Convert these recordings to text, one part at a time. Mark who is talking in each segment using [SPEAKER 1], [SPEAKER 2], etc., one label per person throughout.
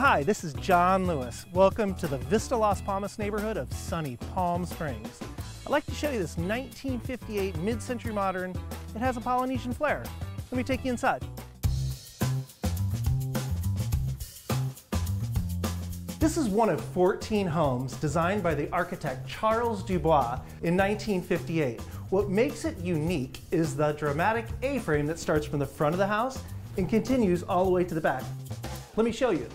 [SPEAKER 1] Hi, this is John Lewis. Welcome to the Vista Las Palmas neighborhood of sunny Palm Springs. I'd like to show you this 1958 mid-century modern. It has a Polynesian flair. Let me take you inside. This is one of 14 homes designed by the architect Charles Dubois in 1958. What makes it unique is the dramatic A-frame that starts from the front of the house and continues all the way to the back. Let me show you.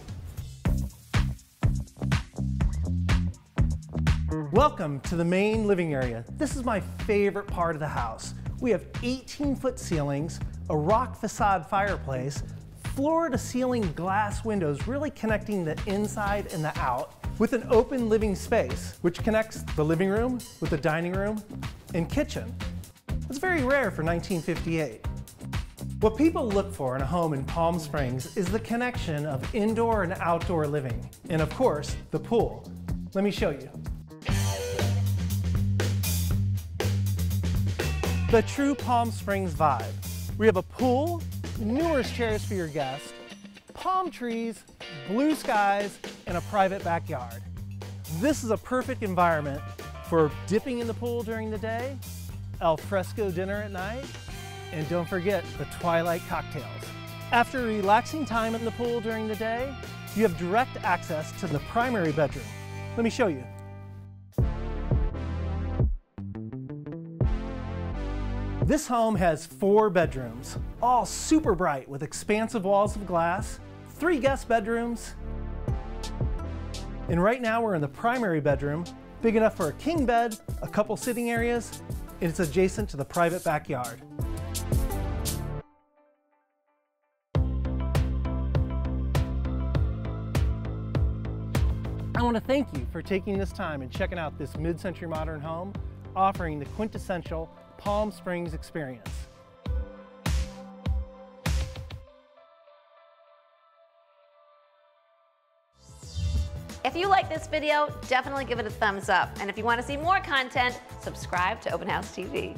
[SPEAKER 1] Welcome to the main living area. This is my favorite part of the house. We have 18-foot ceilings, a rock facade fireplace, floor-to-ceiling glass windows really connecting the inside and the out, with an open living space which connects the living room with the dining room and kitchen. It's very rare for 1958. What people look for in a home in Palm Springs is the connection of indoor and outdoor living, and of course, the pool. Let me show you. The true Palm Springs vibe. We have a pool, numerous chairs for your guests, palm trees, blue skies, and a private backyard. This is a perfect environment for dipping in the pool during the day, al fresco dinner at night, and don't forget the twilight cocktails. After a relaxing time in the pool during the day, you have direct access to the primary bedroom. Let me show you. This home has 4 bedrooms, all super bright with expansive walls of glass, 3 guest bedrooms, and right now we're in the primary bedroom, big enough for a king bed, a couple sitting areas, and it's adjacent to the private backyard. I want to thank you for taking this time and checking out this mid-century modern home, offering the quintessential Palm Springs experience.
[SPEAKER 2] If you like this video, definitely give it a thumbs up. And if you want to see more content, subscribe to Open House TV.